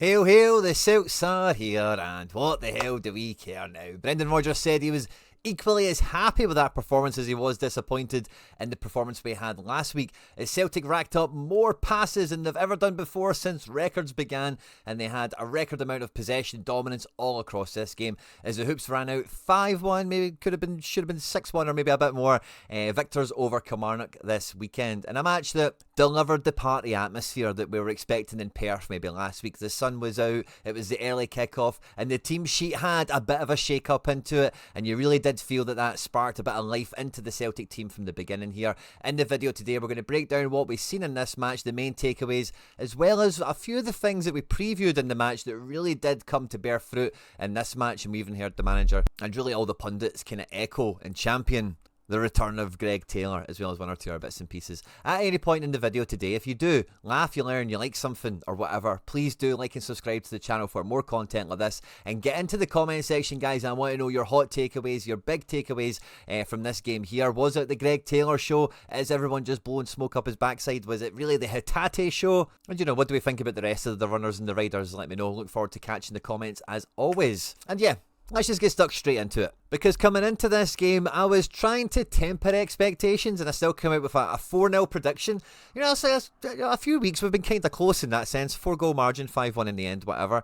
Hail, hail, the Celts are here, and what the hell do we care now? Brendan Rodgers said he was equally as happy with that performance as he was disappointed in the performance we had last week, as Celtic racked up more passes than they've ever done before since records began, and they had a record amount of possession dominance all across this game as the Hoops ran out 5-1, maybe should have been 6-1 or maybe a bit more, victors over Kilmarnock this weekend, in a match that delivered the party atmosphere that we were expecting in Perth maybe last week. The sun was out, it was the early kickoff, and the team sheet had a bit of a shake up into it, and you really did feel that sparked a bit of life into the Celtic team from the beginning here. In the video today, we're going to break down what we've seen in this match, the main takeaways, as well as a few of the things that we previewed in the match that really did come to bear fruit in this match, and we even heard the manager and really all the pundits kind of echo and champion the return of Greg Taylor, as well as one or two other bits and pieces. At any point in the video today, if you do laugh, you learn, you like something or whatever, please do like and subscribe to the channel for more content like this, and get into the comment section, guys. I want to know your hot takeaways, your big takeaways from this game here. Was it the Greg Taylor show? Is everyone just blowing smoke up his backside? Was it really the Hatate show? And what do we think about the rest of the runners and the riders? Let me know. Look forward to catching the comments as always. And yeah, let's just get stuck straight into it. Because coming into this game, I was trying to temper expectations, and I still came out with a 4-0 prediction. I'll say a few weeks we've been kind of close in that sense. 4-goal margin, 5-1 in the end, whatever.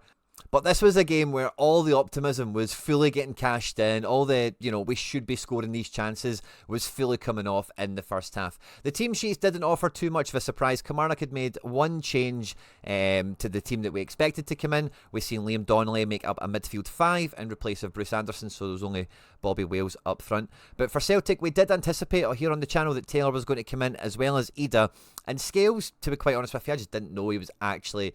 But this was a game where all the optimism was fully getting cashed in. All the, we should be scoring these chances was fully coming off in the first half. The team sheets didn't offer too much of a surprise. Kilmarnock had made one change to the team that we expected to come in. We've seen Liam Donnelly make up a midfield 5 in replace of Bruce Anderson, so there was only Bobby Wales up front. But for Celtic, we did anticipate here on the channel that Taylor was going to come in, as well as Ida. And Scales, to be quite honest with you, I just didn't know he was actually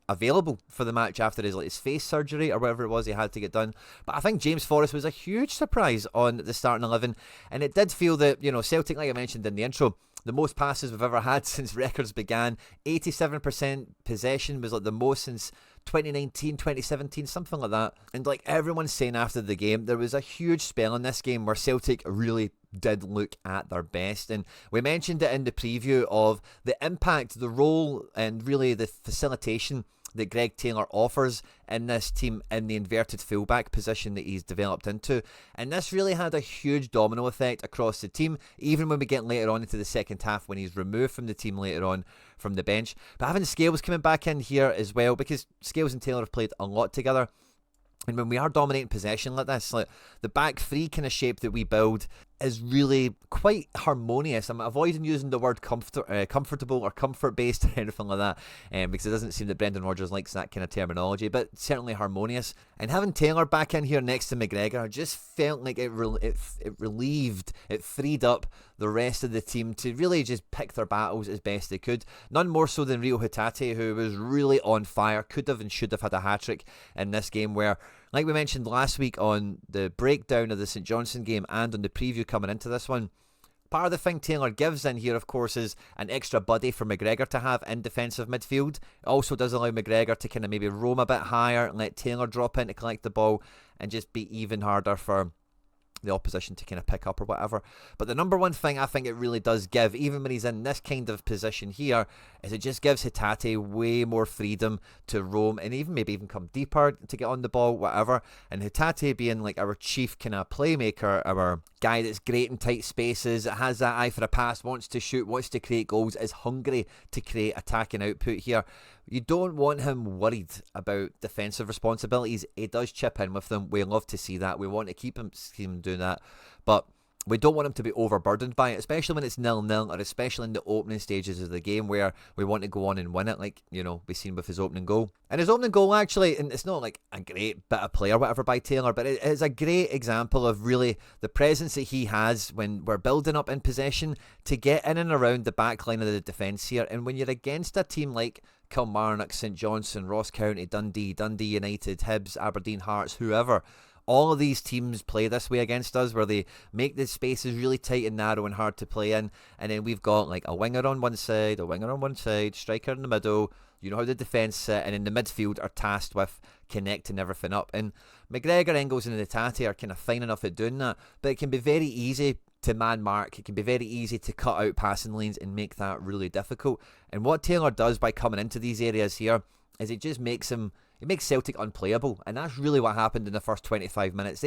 available for the match after his face surgery or whatever it was he had to get done. But I think James Forrest was a huge surprise on the starting 11, and it did feel that, Celtic, like I mentioned in the intro, the most passes we've ever had since records began. 87% possession was the most since 2019, 2017, something like that. And like everyone's saying after the game, there was a huge spell in this game where Celtic really did look at their best. And we mentioned it in the preview of the impact, the role, and really the facilitation that Greg Taylor offers in this team in the inverted fullback position that he's developed into. And this really had a huge domino effect across the team, even when we get later on into the second half when he's removed from the team later on from the bench. But having Scales coming back in here as well, because Scales and Taylor have played a lot together. And when we are dominating possession like this, the back three kind of shape that we build is really quite harmonious. I'm avoiding using the word comfortable or comfort-based or anything like that, because it doesn't seem that Brendan Rodgers likes that kind of terminology, but certainly harmonious. And having Taylor back in here next to McGregor just felt like it relieved, it freed up the rest of the team to really just pick their battles as best they could. None more so than Reo Hatate, who was really on fire, could have and should have had a hat-trick in this game where, like we mentioned last week on the breakdown of the St Johnstone game and on the preview coming into this one, part of the thing Taylor gives in here, of course, is an extra buddy for McGregor to have in defensive midfield. It also does allow McGregor to kind of maybe roam a bit higher and let Taylor drop in to collect the ball and just be even harder for the opposition to kind of pick up or whatever. But the number one thing I think it really does give, even when he's in this kind of position here, is it just gives Hatate way more freedom to roam and maybe even come deeper to get on the ball, whatever. And Hatate being our chief kind of playmaker, our guy that's great in tight spaces, has that eye for a pass, wants to shoot, wants to create goals, is hungry to create attacking output here. You don't want him worried about defensive responsibilities. He does chip in with them. We love to see that. We want to keep him doing that. But we don't want him to be overburdened by it, especially when it's 0-0 or especially in the opening stages of the game where we want to go on and win it, like, we've seen with his opening goal. And his opening goal, actually, and it's not like a great bit of play or whatever by Taylor, but it is a great example of really the presence that he has when we're building up in possession to get in and around the back line of the defence here. And when you're against a team like Kilmarnock, St Johnstone, Ross County, Dundee United, Hibs, Aberdeen, Hearts, whoever, all of these teams play this way against us, where they make the spaces really tight and narrow and hard to play in, and then we've got a winger on one side, striker in the middle, how the defence sit, and in the midfield are tasked with connecting everything up. And McGregor, Engels and Hatate are kind of fine enough at doing that, but it can be very easy to man mark. It can be very easy to cut out passing lanes and make that really difficult. And what Taylor does by coming into these areas here is it makes Celtic unplayable, and that's really what happened in the first 25 minutes.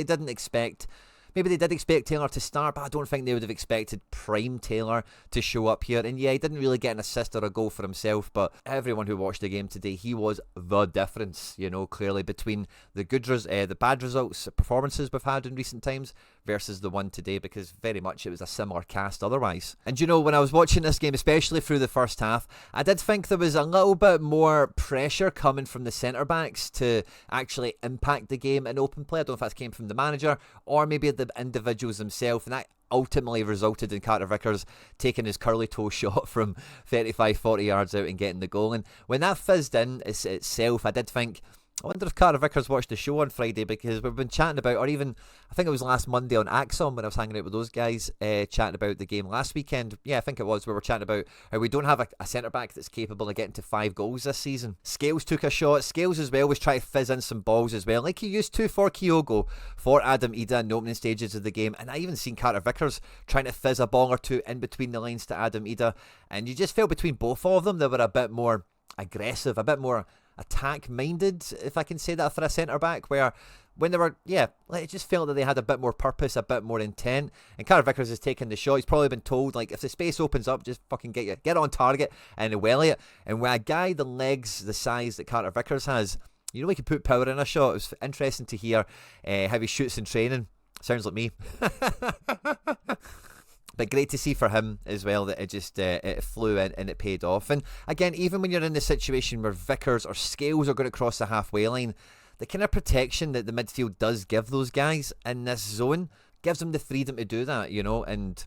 Maybe they did expect Taylor to start, but I don't think they would have expected prime Taylor to show up here. And yeah, he didn't really get an assist or a goal for himself, but everyone who watched the game today, he was the difference, clearly between the bad results, performances we've had in recent times versus the one today, because very much it was a similar cast otherwise. And when I was watching this game, especially through the first half, I did think there was a little bit more pressure coming from the centre-backs to actually impact the game in open play. I don't know if that came from the manager or maybe the individuals themselves, and that ultimately resulted in Carter Vickers taking his curly toe shot from 35-40 yards out and getting the goal. And when that fizzed in itself, I did think, I wonder if Carter Vickers watched the show on Friday, because we've been chatting about, or even I think it was last Monday on Axon when I was hanging out with those guys, chatting about the game last weekend. Yeah, I think it was. We were chatting about how we don't have a centre-back that's capable of getting to 5 goals this season. Scales took a shot. Scales as well was trying to fizz in some balls as well, like he used to for Kyogo, for Adam Ida in the opening stages of the game. And I even seen Carter Vickers trying to fizz a ball or two in between the lines to Adam Ida. And you just felt between both of them, they were a bit more aggressive, a bit more attack-minded, if I can say that for a centre-back, where when they were, it just felt that they had a bit more purpose, a bit more intent. And Carter Vickers has taken the shot. He's probably been told, like, if the space opens up, just fucking get on target and welly it. And with a guy the legs, the size that Carter Vickers has, he can put power in a shot. It was interesting to hear how he shoots in training. Sounds like me. But great to see for him as well that it just it flew in and it paid off. And again, even when you're in the situation where Vickers or Scales are going to cross the halfway line, the kind of protection that the midfield does give those guys in this zone gives them the freedom to do that, and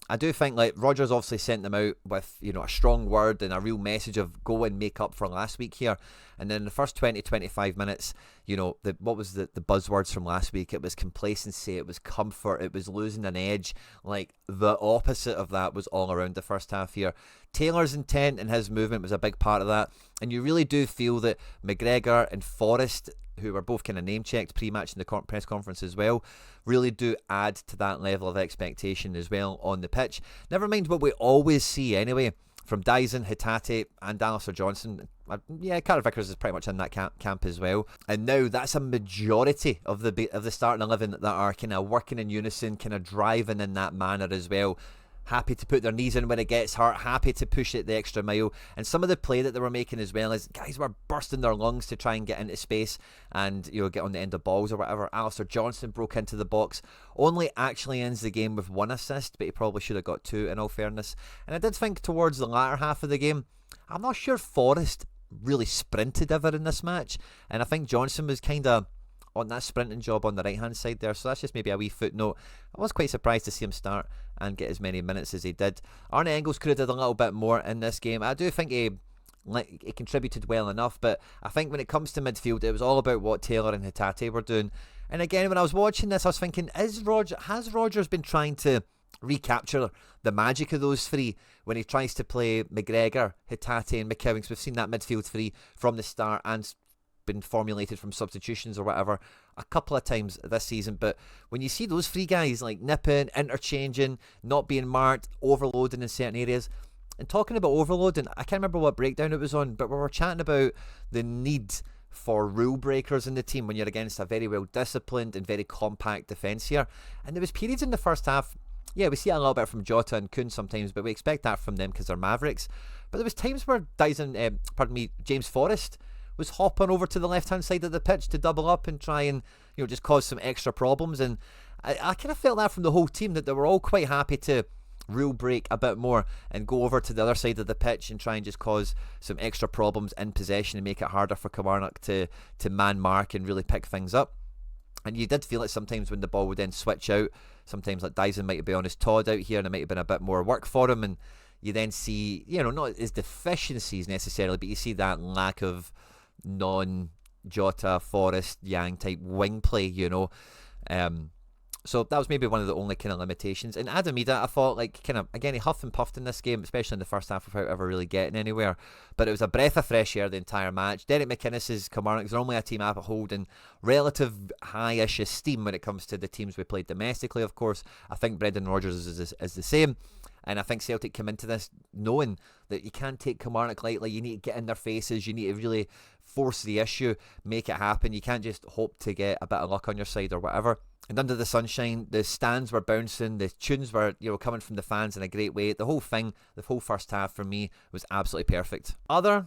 I do think, like, Rodgers obviously sent them out with, a strong word and a real message of go and make up for last week here. And then in the first 20-25 minutes, what was the buzzwords from last week? It was complacency, it was comfort, it was losing an edge. Like, the opposite of that was all around the first half here. Taylor's intent and his movement was a big part of that. And you really do feel that McGregor and Forrest, who were both kind of name-checked pre-match in the press conference as well, really do add to that level of expectation as well on the pitch. Never mind what we always see anyway from Daizen, Hatate and Alistair Johnson. Carter Vickers is pretty much in that camp as well. And now that's a majority of the starting 11 that are kind of working in unison, kind of driving in that manner as well. Happy to put their knees in when it gets hurt, happy to push it the extra mile. And some of the play that they were making as well is guys were bursting their lungs to try and get into space and get on the end of balls or whatever. Alistair Johnson broke into the box, only actually ends the game with 1 assist, but he probably should have got 2 in all fairness. And I did think towards the latter half of the game, I'm not sure Forrest really sprinted ever in this match, and I think Johnson was kind of on that sprinting job on the right hand side there, so that's just maybe a wee footnote. I was quite surprised to see him start and get as many minutes as he did. Arne Engels could have did a little bit more in this game. I do think he contributed well enough, but I think when it comes to midfield, it was all about what Taylor and Hatate were doing. And again, when I was watching this, I was thinking, has Rodgers been trying to recapture the magic of those three when he tries to play McGregor, Hatate and McCowan? Because we've seen that midfield three from the start and been formulated from substitutions or whatever a couple of times this season. But when you see those three guys like nipping, interchanging, not being marked, overloading in certain areas, and talking about overloading, I can't remember what breakdown it was on, but we were chatting about the need for rule breakers in the team when you're against a very well disciplined and very compact defence here. And there was periods in the first half, we see it a little bit from Jota and Kuhn sometimes, but we expect that from them because they're Mavericks. But there was times where James Forrest was hopping over to the left-hand side of the pitch to double up and try and just cause some extra problems. And I kind of felt that from the whole team, that they were all quite happy to rule break a bit more and go over to the other side of the pitch and try and just cause some extra problems in possession and make it harder for Kilmarnock to man mark and really pick things up. And you did feel it sometimes when the ball would then switch out. Sometimes like Daizen might be on his Todd out here and it might have been a bit more work for him, and you then see, not his deficiencies necessarily, but you see that lack of non-Jota, Forrest, Yang type wing play, so that was maybe one of the only kind of limitations. And Adam Ida, I thought, again, he huffed and puffed in this game, especially in the first half, without ever really getting anywhere. But it was a breath of fresh air the entire match. Derek McInnes's Kilmarnock is normally a team I hold in relative high-ish esteem when it comes to the teams we played domestically, of course. I think Brendan Rodgers is the same. And I think Celtic come into this knowing that you can't take Kilmarnock lightly. You need to get in their faces. You need to really force the issue, make it happen. You can't just hope to get a bit of luck on your side or whatever. And under the sunshine, the stands were bouncing, the tunes were, coming from the fans in a great way. The whole thing, the whole first half for me was absolutely perfect. Other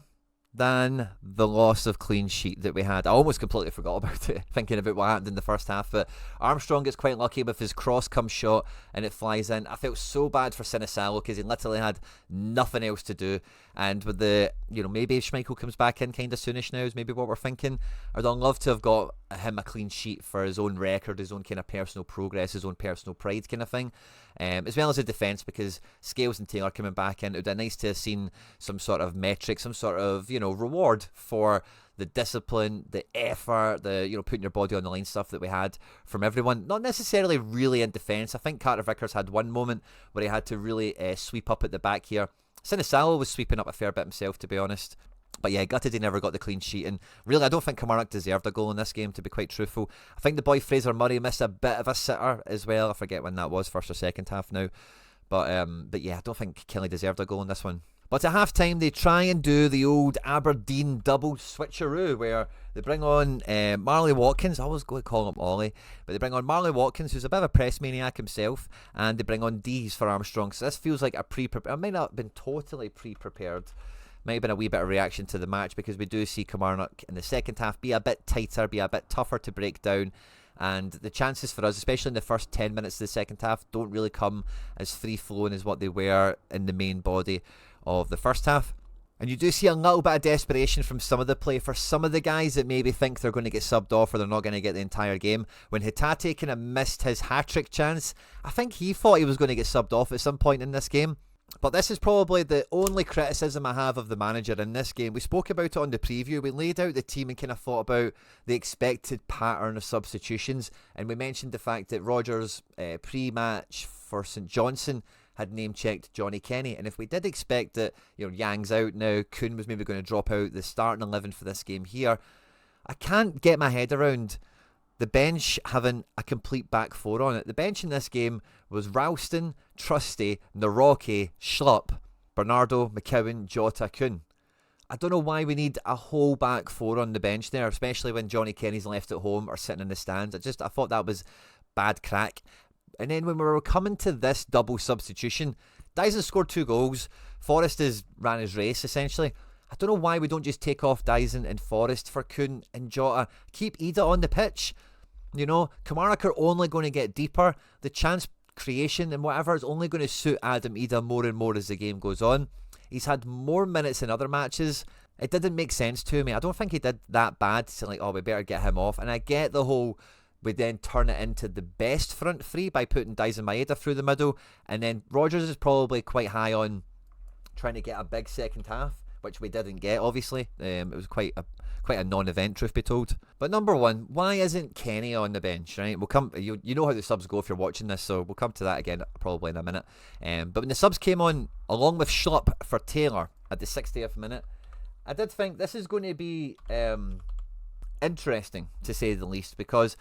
than the loss of clean sheet that we had. I almost completely forgot about it, thinking about what happened in the first half, but Armstrong gets quite lucky with his cross-come shot and it flies in. I felt so bad for Sinisalo because he literally had nothing else to do, and with the, maybe if Schmeichel comes back in kind of soonish now is maybe what we're thinking. I'd love to have got him a clean sheet for his own record, his own kind of personal progress, his own personal pride kind of thing. As well as a defence, because Scales and Taylor coming back in, it would be nice to have seen some sort of metric, some sort of, reward for the discipline, the effort, the, putting your body on the line stuff that we had from everyone. Not necessarily really in defence. I think Carter Vickers had one moment where he had to really sweep up at the back here. Sinisalo was sweeping up a fair bit himself, to be honest. But yeah, gutted he never got the clean sheet. And really, I don't think Kilmarnock deserved a goal in this game, to be quite truthful. I think the boy Fraser Murray missed a bit of a sitter as well. I forget when that was, first or second half now. But yeah, I don't think Kelly deserved a goal in this one. But at half-time, they try and do the old Aberdeen double switcheroo, where they bring on Marley Watkins. I always go to call him Ollie. But they bring on Marley Watkins, who's a bit of a press maniac himself, and they bring on Dees for Armstrong. So this feels like a pre-prepared... It might not have been totally pre-prepared. Might have been a wee bit of reaction to the match, because we do see Kilmarnock in the second half be a bit tighter, be a bit tougher to break down, and the chances for us, especially in the first 10 minutes of the second half, don't really come as free-flowing as what they were in the main body of the first half. And you do see a little bit of desperation from some of the play for some of the guys that maybe think they're going to get subbed off or they're not going to get the entire game. When Hatate kind of missed his hat-trick chance, I think he thought he was going to get subbed off at some point in this game. But this is probably the only criticism I have of the manager in this game. We spoke about it on the preview. We laid out the team and kind of thought about the expected pattern of substitutions. And we mentioned the fact that Rodgers, pre-match for St Johnstone, had name-checked Johnny Kenny. And if we did expect that, Yang's out now, Kuhn was maybe going to drop out the starting 11 for this game here, I can't get my head around the bench having a complete back four on it. The bench in this game was Ralston, Trusty, Naroki, Schlupp, Bernardo, McCowan, Jota, Kuhn. I don't know why we need a whole back four on the bench there, especially when Johnny Kenny's left at home or sitting in the stands. I thought that was bad crack. And then when we were coming to this double substitution, Daizen scored 2 goals. Forrest ran his race, essentially. I don't know why we don't just take off Daizen and Forrest for Kuhn and Jota. Keep Ida on the pitch. Kilmarnock are only going to get deeper. The chance creation and whatever is only going to suit Adam Ida more and more as the game goes on. He's had more minutes in other matches. It didn't make sense to me. I don't think he did that bad to we better get him off. And I get the whole... We then turn it into the best front three by putting Daizen Maweda through the middle. And then Rodgers is probably quite high on trying to get a big second half, which we didn't get, obviously. It was quite a non-event, truth be told. But number one, why isn't Kenny on the bench, right? We'll come. You know how the subs go if you're watching this, so we'll come to that again probably in a minute. But when the subs came on, along with Schlupp for Taylor at the 60th minute, I did think this is going to be interesting, to say the least, because...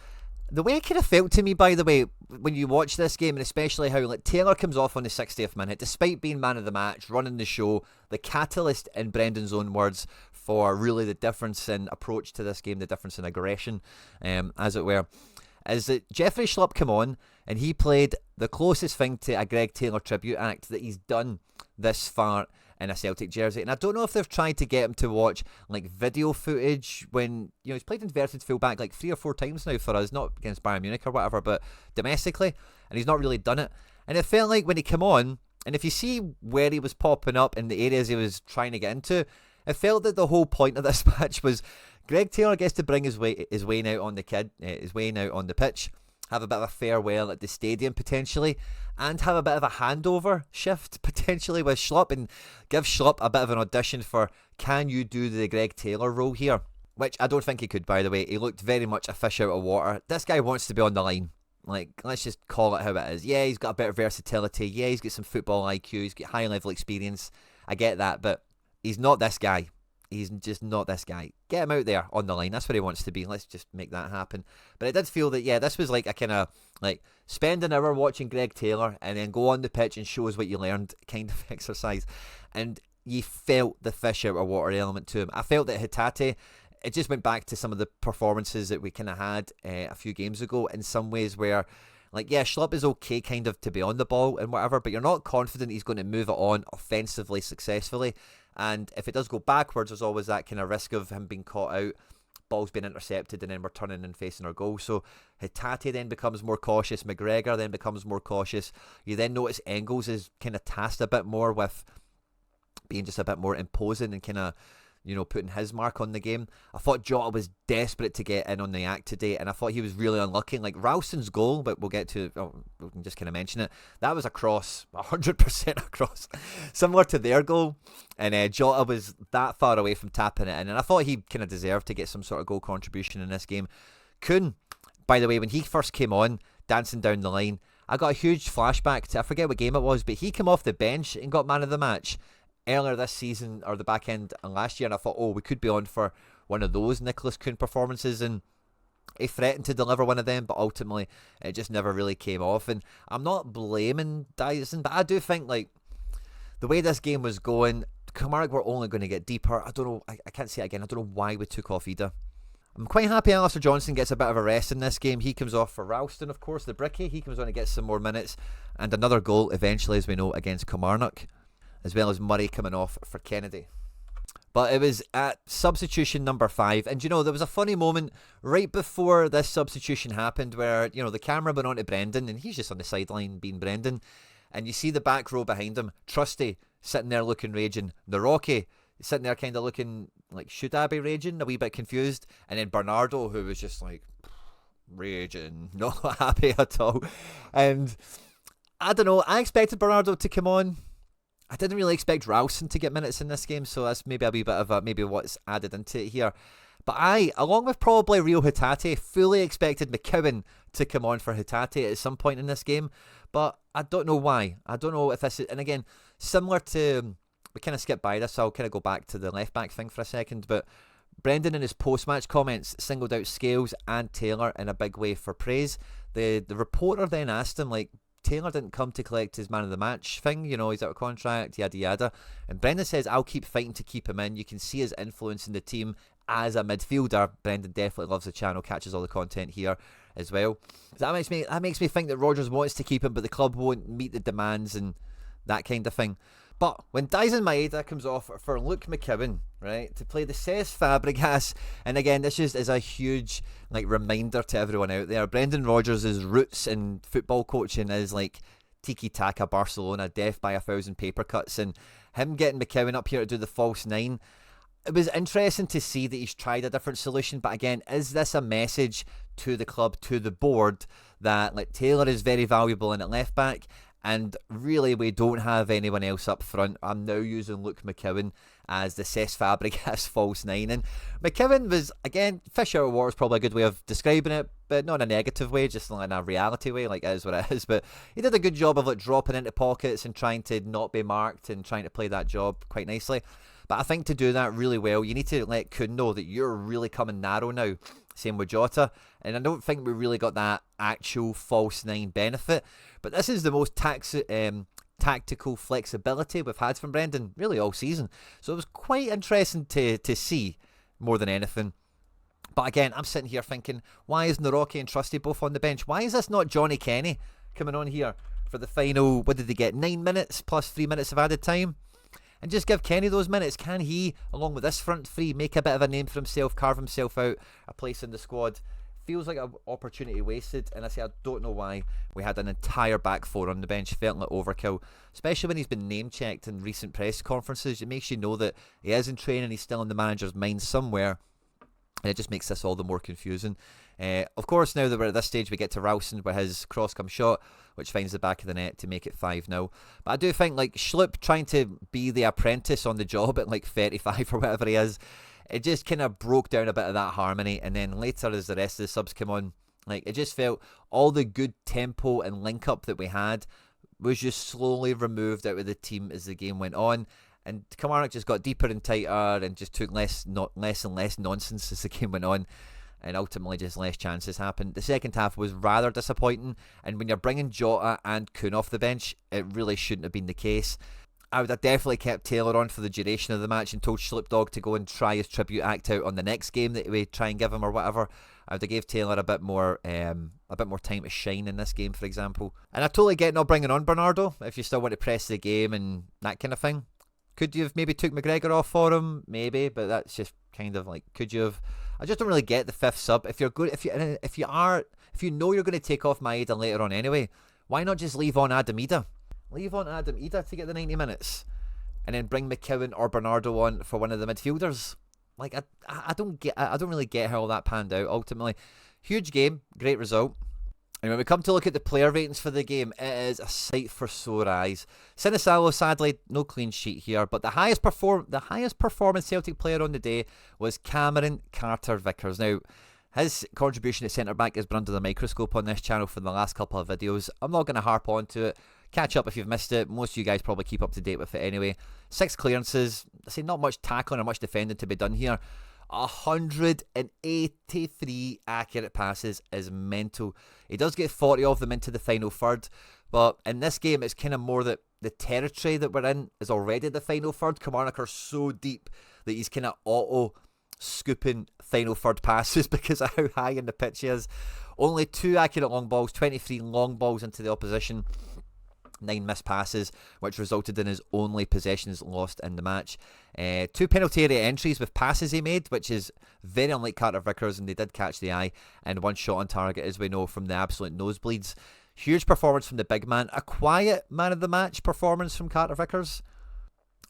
The way it kind of felt to me, by the way, when you watch this game, and especially how Taylor comes off on the 60th minute, despite being man of the match, running the show, the catalyst, in Brendan's own words, for really the difference in approach to this game, the difference in aggression, as it were, is that Jeffrey Schlupp came on, and he played the closest thing to a Greg Taylor tribute act that he's done this far in a Celtic jersey. And I don't know if they've tried to get him to watch video footage when he's played inverted fullback 3 or 4 times now for us, not against Bayern Munich or whatever, but domestically, and he's not really done it. And it felt like when he came on, and if you see where he was popping up in the areas he was trying to get into, it felt that the whole point of this match was Greg Taylor gets to bring his way out on the pitch, have a bit of a farewell at the stadium potentially, and have a bit of a handover shift potentially with Schlupp, and give Schlupp a bit of an audition for, can you do the Greg Taylor role here? Which I don't think he could, by the way. He looked very much a fish out of water. This guy wants to be on the line. Let's just call it how it is. Yeah, he's got a bit of versatility. Yeah, he's got some football IQ. He's got high level experience. I get that, but he's not this guy. He's just not this guy. Get him out there on the line. That's where he wants to be. Let's just make that happen. But I did feel that, this was a kind of spend an hour watching Greg Taylor and then go on the pitch and show us what you learned kind of exercise. And you felt the fish out of water element to him. I felt that Hatate, it just went back to some of the performances that we kind of had a few games ago in some ways where, like, yeah, Schlupp is okay kind of to be on the ball and whatever, but you're not confident he's going to move it on offensively successfully. And if it does go backwards, there's always that kind of risk of him being caught out, balls being intercepted, and then we're turning and facing our goal. So Hatate then becomes more cautious. McGregor then becomes more cautious. You then notice Engels is kind of tasked a bit more with being just a bit more imposing and kind of, you know, putting his mark on the game. I thought Jota was desperate to get in on the act today, and I thought he was really unlucky. Like Ralston's goal, but we'll get to, we can just kind of mention it. That was a cross, 100% a cross, similar to their goal. And Jota was that far away from tapping it in, and I thought he kind of deserved to get some sort of goal contribution in this game. Kuhn, by the way, when he first came on, dancing down the line, I got a huge flashback to, I forget what game it was, but he came off the bench and got man of the match earlier this season, or the back end of last year, and I thought, oh, we could be on for one of those Nicholas Kuhn performances, and he threatened to deliver one of them, but ultimately it just never really came off. And I'm not blaming Daizen, but I do think, like, the way this game was going, Kilmarnock were only going to get deeper. I don't know, I can't say it again, I don't know why we took off Ida. I'm quite happy Alistair Johnson gets a bit of a rest in this game. He comes off for Ralston, of course, the brickie. He comes on and gets some more minutes, and another goal eventually, as we know, against Kilmarnock, as well as Murray coming off for Kennedy. But it was at substitution number 5, and you know, there was a funny moment right before this substitution happened where, you know, the camera went on to Brendan, and he's just on the sideline being Brendan, and you see the back row behind him, Trusty sitting there looking raging, Naroki sitting there kind of looking like, should I be raging, a wee bit confused, and then Bernardo, who was just like raging, not happy at all. And I don't know, I expected Bernardo to come on. I didn't really expect Ralston to get minutes in this game, so that's maybe a wee bit of maybe what's added into it here. But I, along with probably Reo Hatate, fully expected McKeown to come on for Hatate at some point in this game, but I don't know why. I don't know if this is, and again, similar to, we kind of skipped by this, so I'll kind of go back to the left back thing for a second, but Brendan in his post-match comments singled out Scales and Taylor in a big way for praise. The reporter then asked him, like, Taylor didn't come to collect his man of the match thing, you know, he's out of contract, yada yada. And Brendan says, I'll keep fighting to keep him in. You can see his influence in the team as a midfielder. Brendan definitely loves the channel, catches all the content here as well. That makes me think that Rodgers wants to keep him, but the club won't meet the demands and that kind of thing. But when Daizen Maweda comes off for Luke McKeown, right, to play the Cesc Fabregas, and again, this just is a huge, like, reminder to everyone out there. Brendan Rodgers' roots in football coaching is like tiki-taka Barcelona, death by 1,000 paper cuts, and him getting McKeown up here to do the false 9, it was interesting to see that he's tried a different solution. But again, is this a message to the club, to the board, that, like, Taylor is very valuable in at left back, and really we don't have anyone else up front? I'm now using Luke McKeown as the Cesc Fabregas false 9. And McKeown was, again, fish out of water is probably a good way of describing it, but not in a negative way, just in a reality way, like it is what it is. But he did a good job of, like, dropping into pockets and trying to not be marked and trying to play that job quite nicely. But I think to do that really well, you need to let Kuhn know that you're really coming narrow now. Same with Jota. And I don't think we really got that actual false 9 benefit. But this is the most tactical flexibility we've had from Brendan really all season. So it was quite interesting to see more than anything. But again, I'm sitting here thinking, why is Naroki and Trusty both on the bench? Why is this not Johnny Kenny coming on here for the final, what did they get, 9 minutes plus 3 minutes of added time? And just give Kenny those minutes. Can he, along with this front three, make a bit of a name for himself, carve himself out a place in the squad? Feels like an opportunity wasted, and I say I don't know why we had an entire back four on the bench. Felt like overkill, especially when he's been name-checked in recent press conferences. It makes you know that he is in training, he's still in the manager's mind somewhere, and it just makes this all the more confusing. Of course, now that we're at this stage, we get to Ralston where his cross-come shot, which finds the back of the net to make it 5-0. But I do think, like, Schlupp trying to be the apprentice on the job at like 35 or whatever he is, it just kind of broke down a bit of that harmony. And then later, as the rest of the subs came on, like, it just felt all the good tempo and link-up that we had was just slowly removed out of the team as the game went on. And Kilmarnock just got deeper and tighter and just took less and less nonsense as the game went on. And ultimately just less chances happened. The second half was rather disappointing. And when you're bringing Jota and Kuhn off the bench, it really shouldn't have been the case. I would have definitely kept Taylor on for the duration of the match and told Slipdog to go and try his tribute act out on the next game that we try and give him or whatever. I would have gave Taylor a bit more time to shine in this game, for example. And I totally get not bringing on Bernardo if you still want to press the game and that kind of thing. Could you have maybe took McGregor off for him? Maybe, but that's just kind of like, could you have? I just don't really get the fifth sub. If you're good, if you know you're going to take off Maweda later on anyway, why not just leave on Adam Ida? Leave on Adam Ida to get the 90 minutes, and then bring McKeown or Bernardo on for one of the midfielders. Like I don't really get how all that panned out ultimately. Huge game, great result. And when we come to look at the player ratings for the game, it is a sight for sore eyes. Sinisalo, sadly, no clean sheet here, but the highest performing Celtic player on the day was Cameron Carter-Vickers. Now, his contribution at centre-back has been under the microscope on this channel for the last couple of videos. I'm not going to harp on to it. Catch up if you've missed it. Most of you guys probably keep up to date with it anyway. 6 clearances. I say not much tackling or much defending to be done here. 183 accurate passes is mental. He does get 40 of them into the final third, but in this game it's kind of more that the territory that we're in is already the final third. Kilmarnock are so deep that he's kind of auto scooping final third passes because of how high in the pitch he is. Only 2 accurate long balls, 23 long balls into the opposition, 9 missed passes, which resulted in his only possessions lost in the match. 2 penalty area entries with passes he made, which is very unlike Carter-Vickers, and they did catch the eye, and 1 shot on target, as we know from the absolute nosebleeds. Huge performance from the big man. A quiet man of the match performance from Carter-Vickers.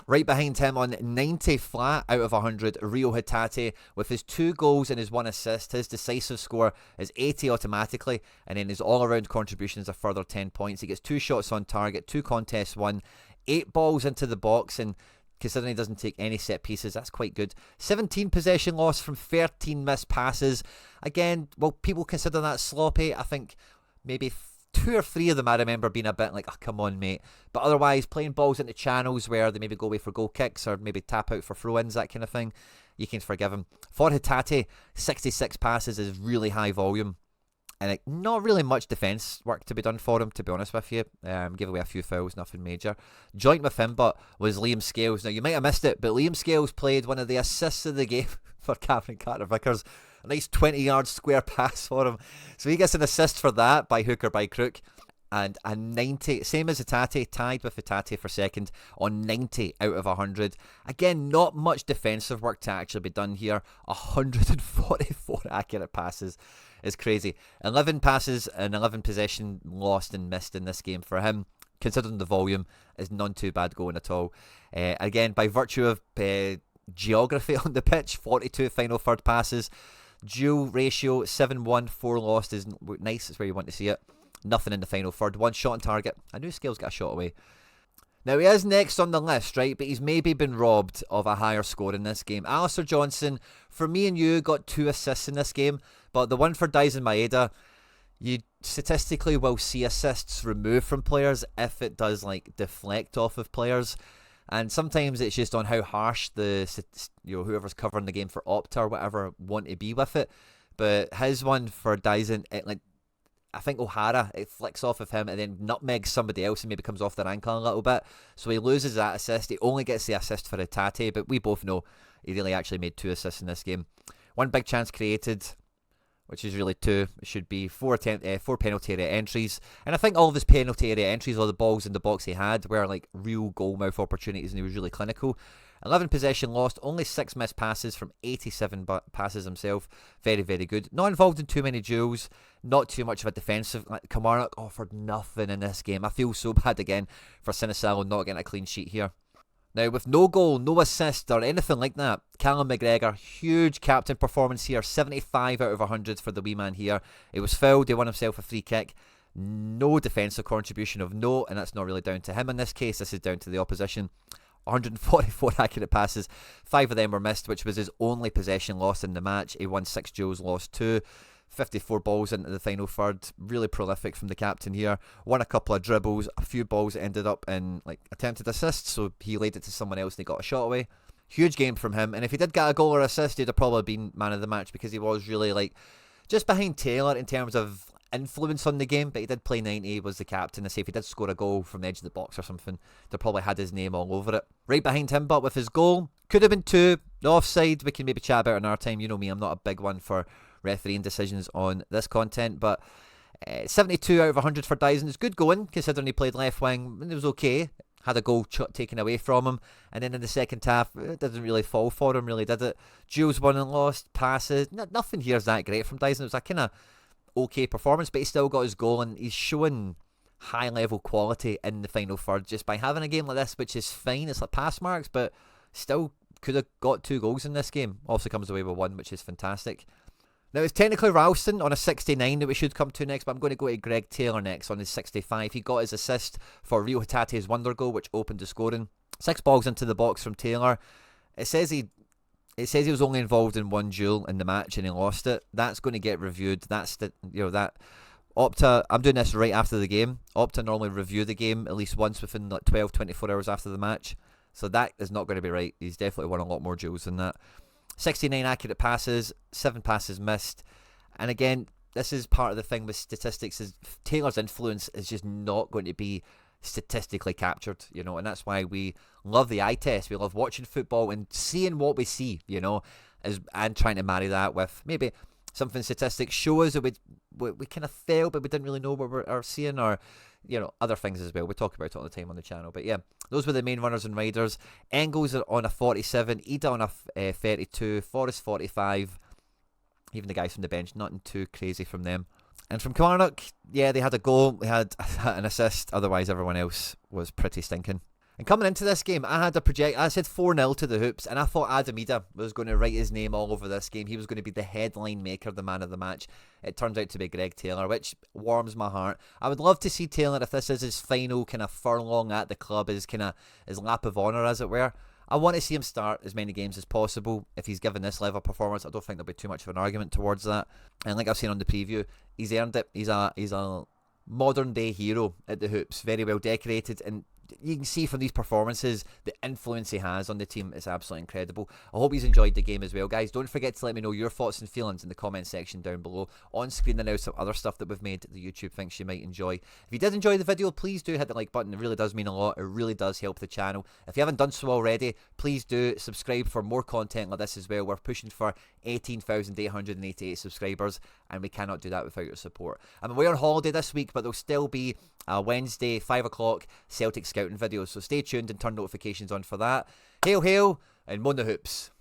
Right behind him on 90 flat out of 100, Reo Hatate with his 2 goals and his 1 assist. His decisive score is 80 automatically, and then his all-around contribution is a further 10 points. He gets 2 shots on target, 2 contests won, 8 balls into the box, and considering he doesn't take any set pieces, that's quite good. 17 possession loss from 13 missed passes. Again, well, people consider that sloppy. I think maybe 2 or 3 of them I remember being a bit like, oh, come on, mate. But otherwise, playing balls into channels where they maybe go away for goal kicks or maybe tap out for throw-ins, that kind of thing, you can forgive him. For Hatate, 66 passes is really high volume. And not really much defence work to be done for him, to be honest with you. Give away a few fouls, nothing major. Joint with him, but was Liam Scales. Now, you might have missed it, but Liam Scales played one of the assists of the game for Cameron Carter-Vickers. A nice 20-yard square pass for him. So he gets an assist for that by hook or by crook. And a 90, same as Hatate, tied with Hatate for second on 90 out of 100. Again, not much defensive work to actually be done here. 144 accurate passes is crazy. 11 passes and 11 possession lost and missed in this game for him. Considering the volume, is none too bad going at all. Again, by virtue of geography on the pitch, 42 final third passes. Duel ratio 7-1, 4 lost is nice. It's where you want to see it. Nothing in the final third. 1 shot on target. I knew Scales got a shot away. Now, he is next on the list, right? But he's maybe been robbed of a higher score in this game. Alistair Johnson, for me and you, got 2 assists in this game. But the one for Daizen Maweda, you statistically will see assists removed from players if it does like deflect off of players. And sometimes it's just on how harsh the whoever's covering the game for Opta or whatever want to be with it. But his one for Daizen, I think O'Hara, it flicks off of him and then nutmegs somebody else and maybe comes off their ankle a little bit. So he loses that assist. He only gets the assist for Hatate, but we both know he really actually made 2 assists in this game. 1 big chance created, which is really 2. It should be 4 penalty area entries. And I think all of his penalty area entries, all the balls in the box he had, were like real goal mouth opportunities, and he was really clinical. 11 possession lost, only 6 missed passes from 87 passes himself. Very, very good. Not involved in too many duels. Not too much of a defensive. Kilmarnock offered nothing in this game. I feel so bad again for Sinisalo not getting a clean sheet here. Now, with no goal, no assist or anything like that, Callum McGregor, huge captain performance here. 75 out of 100 for the wee man here. He was fouled. He won himself a free kick. No defensive contribution of note, and that's not really down to him in this case. This is down to the opposition. 144 accurate passes, 5 of them were missed, which was his only possession lost in the match. He won 6 duels, lost 2, 54 balls into the final third. Really prolific from the captain here. Won a couple of dribbles, a few balls that ended up in attempted assists, so he laid it to someone else and he got a shot away. Huge game from him, and if he did get a goal or assist, he'd have probably been man of the match because he was really just behind Taylor in terms of influence on the game, but he did play 90, he was the captain. I say if he did score a goal from the edge of the box or something, they probably had his name all over it. Right behind him, but with his goal, could have been 2. The offside, we can maybe chat about in our time. You know me, I'm not a big one for refereeing decisions on this content, but 72 out of 100 for Daizen is good going, considering he played left wing. It was okay. Had a goal taken away from him, and then in the second half, it didn't really fall for him, really, did it? Duels won and lost, passes, nothing here is that great from Daizen. It was a kind of okay performance, but he still got his goal, and he's showing high level quality in the final third just by having a game like this, which is fine. It's like pass marks, but still could have got 2 goals in this game. Also comes away with 1, which is fantastic. Now, it's technically Ralston on a 69 that we should come to next, but I'm going to go to Greg Taylor next on his 65. He got his assist for Reo Hatate's wonder goal, which opened the scoring. 6 balls into the box from Taylor. It says he was only involved in 1 duel in the match and he lost it. That's going to get reviewed. That's the, that Opta. I'm doing this right after the game. Opta normally review the game at least once within like 12, 24 hours after the match. So that is not going to be right. He's definitely won a lot more duels than that. 69 accurate passes, 7 passes missed. And again, this is part of the thing with statistics, is Taylor's influence is just not going to be statistically captured, and that's why we love the eye test. We love watching football and seeing what we see, and trying to marry that with maybe something statistics show us that we kind of felt, but we didn't really know what we're seeing, or other things as well. We talk about it all the time on the channel. But yeah, those were the main runners and riders. Engels are on a 47, Ida on a 32, Forrest 45. Even the guys from the bench, nothing too crazy from them. And from Kilmarnock, yeah, they had a goal, they had an assist. Otherwise, everyone else was pretty stinking. And coming into this game, I said 4-0 to the Hoops, and I thought Adam Ida was going to write his name all over this game. He was going to be the headline maker, the man of the match. It turns out to be Greg Taylor, which warms my heart. I would love to see Taylor, if this is his final kind of furlong at the club, his lap of honour, as it were. I want to see him start as many games as possible. If he's given this level of performance, I don't think there'll be too much of an argument towards that. And like I've seen on the preview, he's earned it. He's a modern day hero at the Hoops, very well decorated, and you can see from these performances the influence he has on the team is absolutely incredible. I hope he's enjoyed the game as well, guys. Don't forget to let me know your thoughts and feelings in the comment section down below. On screen there now some other stuff that we've made that YouTube thinks you might enjoy. If you did enjoy the video, please do hit the like button. It really does mean a lot. It really does help the channel. If you haven't done so already, please do subscribe for more content like this as well. We're pushing for 18,888 subscribers, and we cannot do that without your support. I'm away on holiday this week, but there'll still be a Wednesday 5 o'clock Celtic scouting video, so stay tuned and turn notifications on for that. Hail, hail, and Moan the Hoops.